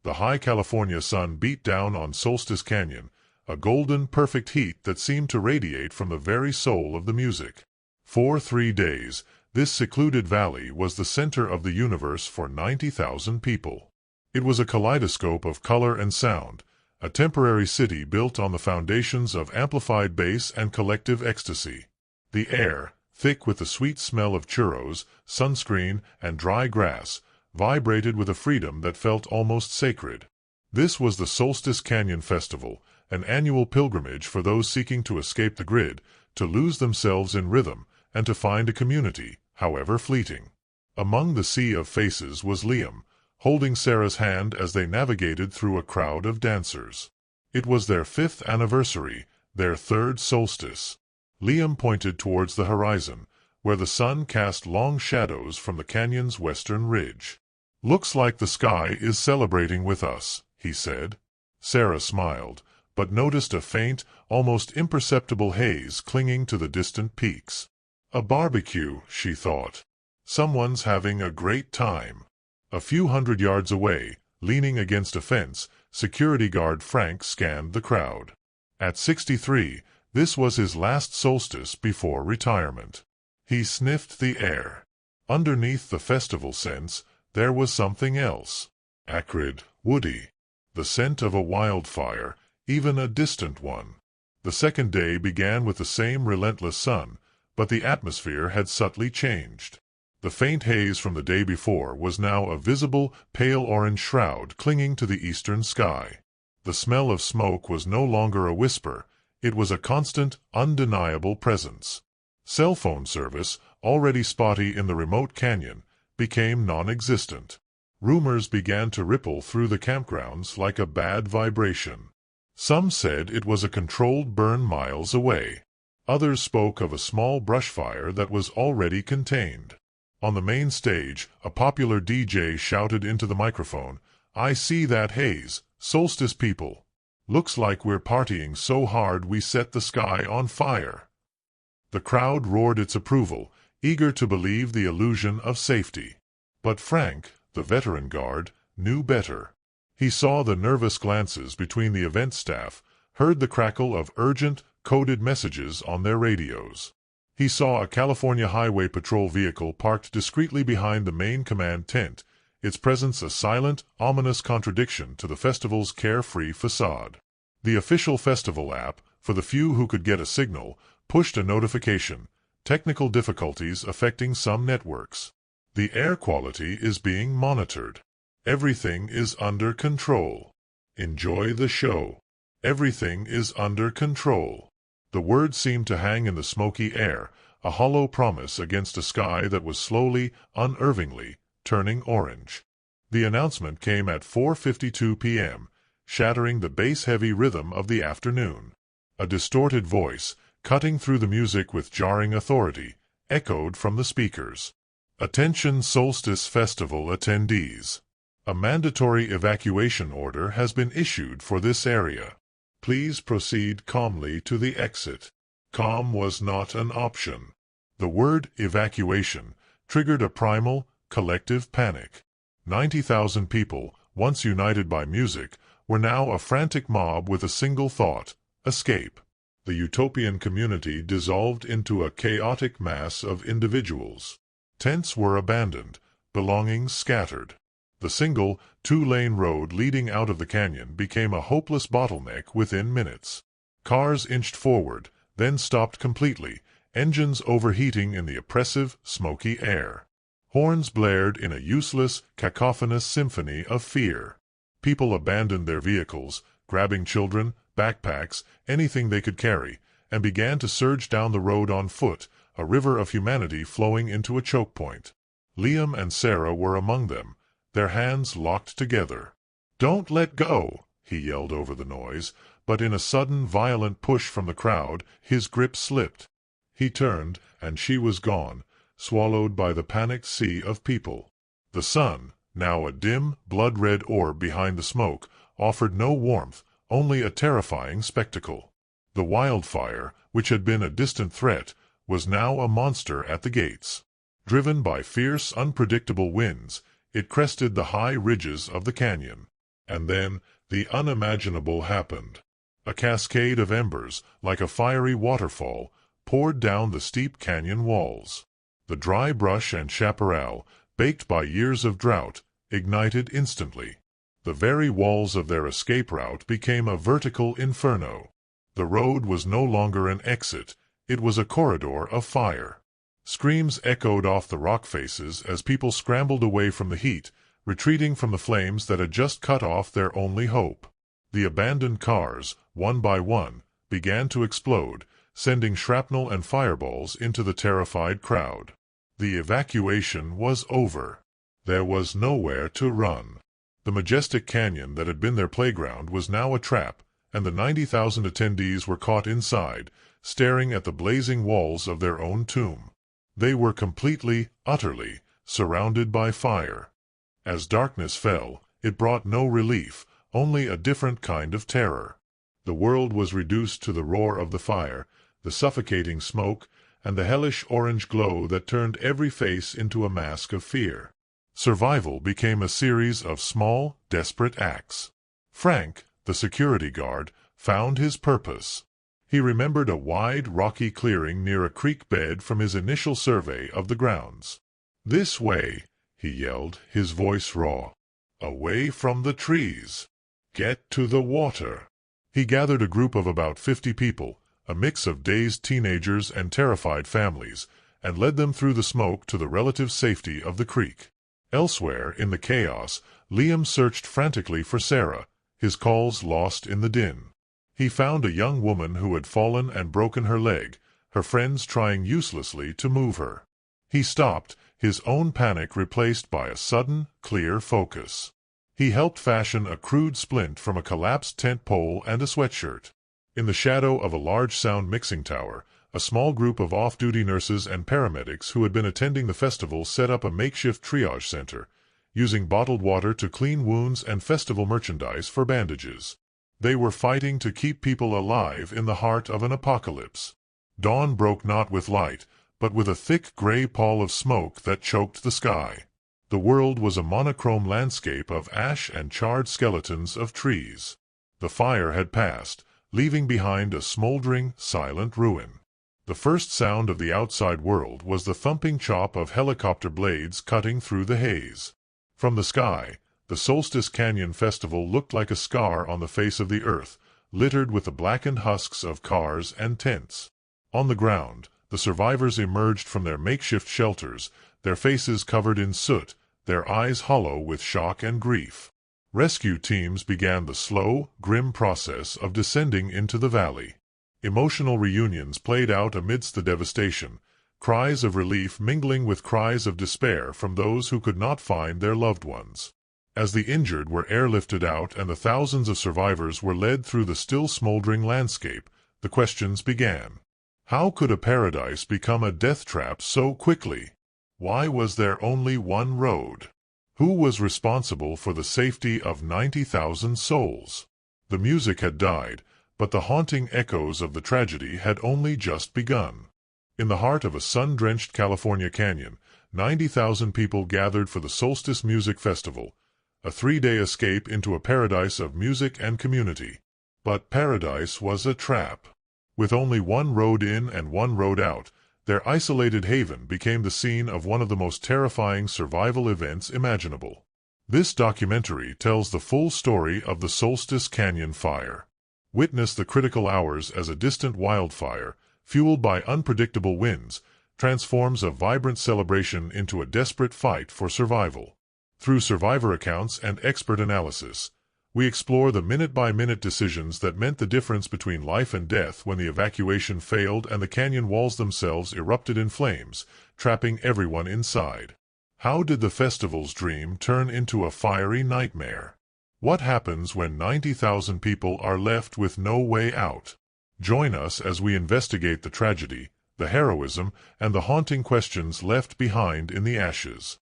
The high California sun beat down on Solstice Canyon, a golden, perfect heat that seemed to radiate from the very soul of the music. For 3 days, this secluded valley was the center of the universe for 90,000 people. It was a kaleidoscope of color and sound, a temporary city built on the foundations of amplified bass and collective ecstasy. The air, thick with the sweet smell of churros, sunscreen, and dry grass, vibrated with a freedom that felt almost sacred. This was the Solstice Canyon Festival, an annual pilgrimage for those seeking to escape the grid, to lose themselves in rhythm, and to find a community, however fleeting. Among the sea of faces was Liam, holding Sarah's hand as they navigated through a crowd of dancers. It was their 5th anniversary, their 3rd solstice. Liam pointed towards the horizon, where the sun cast long shadows from the canyon's western ridge. "Looks like the sky is celebrating with us," he said. Sarah smiled, but noticed a faint, almost imperceptible haze clinging to the distant peaks. A barbecue, she thought. Someone's having a great time. A few hundred yards away, leaning against a fence, security guard Frank scanned the crowd. At 63, this was his last solstice before retirement. He sniffed the air. Underneath the festival scents, there was something else. Acrid, woody. The scent of a wildfire, even a distant one. The second day began with the same relentless sun, but the atmosphere had subtly changed. The faint haze from the day before was now a visible, pale orange shroud clinging to the eastern sky. The smell of smoke was no longer a whisper, it was a constant, undeniable presence. Cell phone service, already spotty in the remote canyon, became non-existent. Rumors began to ripple through the campgrounds like a bad vibration. Some said it was a controlled burn miles away. Others spoke of a small brush fire that was already contained. On the main stage, a popular DJ shouted into the microphone, "I see that haze, solstice people. Looks like we're partying so hard we set the sky on fire." The crowd roared its approval, eager to believe the illusion of safety. But Frank, the veteran guard, knew better. He saw the nervous glances between the event staff, heard the crackle of urgent, coded messages on their radios. He saw a California Highway Patrol vehicle parked discreetly behind the main command tent, its presence a silent, ominous contradiction to the festival's carefree facade. The official festival app, for the few who could get a signal, pushed a notification: technical difficulties affecting some networks. The air quality is being monitored. Everything is under control. Enjoy the show. Everything is under control. The words seemed to hang in the smoky air, a hollow promise against a sky that was slowly, unervingly, turning orange. The announcement came at 4:52 p.m., shattering the bass-heavy rhythm of the afternoon. A distorted voice, cutting through the music with jarring authority, echoed from the speakers. "Attention Solstice Festival attendees. A mandatory evacuation order has been issued for this area. Please proceed calmly to the exit." Calm was not an option. The word evacuation triggered a primal, collective panic. 90,000 people, once united by music, were now a frantic mob with a single thought: escape. The utopian community dissolved into a chaotic mass of individuals. Tents were abandoned, belongings scattered. The single, 2-lane road leading out of the canyon became a hopeless bottleneck within minutes. Cars inched forward, then stopped completely, engines overheating in the oppressive, smoky air. Horns blared in a useless, cacophonous symphony of fear. People abandoned their vehicles, grabbing children, backpacks, anything they could carry, and began to surge down the road on foot, a river of humanity flowing into a choke point. Liam and Sarah were among them, their hands locked together. "Don't let go," he yelled over the noise, but in a sudden violent push from the crowd, his grip slipped. He turned, and she was gone, swallowed by the panicked sea of people. The sun, now a dim, blood-red orb behind the smoke, offered no warmth, only a terrifying spectacle. The wildfire, which had been a distant threat, was now a monster at the gates. Driven by fierce, unpredictable winds, it crested the high ridges of the canyon. And then, the unimaginable happened. A cascade of embers, like a fiery waterfall, poured down the steep canyon walls. The dry brush and chaparral, baked by years of drought, ignited instantly. The very walls of their escape route became a vertical inferno. The road was no longer an exit, it was a corridor of fire. Screams echoed off the rock faces as people scrambled away from the heat, retreating from the flames that had just cut off their only hope. The abandoned cars, one by one, began to explode, sending shrapnel and fireballs into the terrified crowd. The evacuation was over. There was nowhere to run. The majestic canyon that had been their playground was now a trap, and the 90,000 attendees were caught inside, staring at the blazing walls of their own tomb. They were completely, utterly, surrounded by fire. As darkness fell, it brought no relief, only a different kind of terror. The world was reduced to the roar of the fire, the suffocating smoke, and the hellish orange glow that turned every face into a mask of fear. Survival became a series of small, desperate acts. Frank, the security guard, found his purpose. He remembered a wide, rocky clearing near a creek bed from his initial survey of the grounds. "This way," he yelled, his voice raw. "Away from the trees. Get to the water." He gathered a group of about 50 people, a mix of dazed teenagers and terrified families, and led them through the smoke to the relative safety of the creek. Elsewhere, in the chaos, Liam searched frantically for Sarah, his calls lost in the din. He found a young woman who had fallen and broken her leg, her friends trying uselessly to move her. He stopped, his own panic replaced by a sudden, clear focus. He helped fashion a crude splint from a collapsed tent pole and a sweatshirt. In the shadow of a large sound mixing tower, a small group of off-duty nurses and paramedics who had been attending the festival set up a makeshift triage center, using bottled water to clean wounds and festival merchandise for bandages. They were fighting to keep people alive in the heart of an apocalypse. Dawn broke not with light, but with a thick gray pall of smoke that choked the sky. The world was a monochrome landscape of ash and charred skeletons of trees. The fire had passed, leaving behind a smoldering, silent ruin. The first sound of the outside world was the thumping chop of helicopter blades cutting through the haze. From the sky, the Solstice Canyon Festival looked like a scar on the face of the earth, littered with the blackened husks of cars and tents. On the ground, the survivors emerged from their makeshift shelters, their faces covered in soot, their eyes hollow with shock and grief. Rescue teams began the slow, grim process of descending into the valley. Emotional reunions played out amidst the devastation, cries of relief mingling with cries of despair from those who could not find their loved ones. As the injured were airlifted out and the thousands of survivors were led through the still smoldering landscape, the questions began. How could a paradise become a death trap so quickly? Why was there only one road? Who was responsible for the safety of 90,000 souls? The music had died, but the haunting echoes of the tragedy had only just begun. In the heart of a sun-drenched California canyon, 90,000 people gathered for the Solstice Music Festival, a 3-day escape into a paradise of music and community. But paradise was a trap. With only one road in and one road out, their isolated haven became the scene of one of the most terrifying survival events imaginable. This documentary tells the full story of the Solstice Canyon fire. Witness the critical hours as a distant wildfire, fueled by unpredictable winds, transforms a vibrant celebration into a desperate fight for survival. Through survivor accounts and expert analysis, we explore the minute-by-minute decisions that meant the difference between life and death when the evacuation failed and the canyon walls themselves erupted in flames, trapping everyone inside. How did the festival's dream turn into a fiery nightmare? What happens when 90,000 people are left with no way out? Join us as we investigate the tragedy, the heroism, and the haunting questions left behind in the ashes.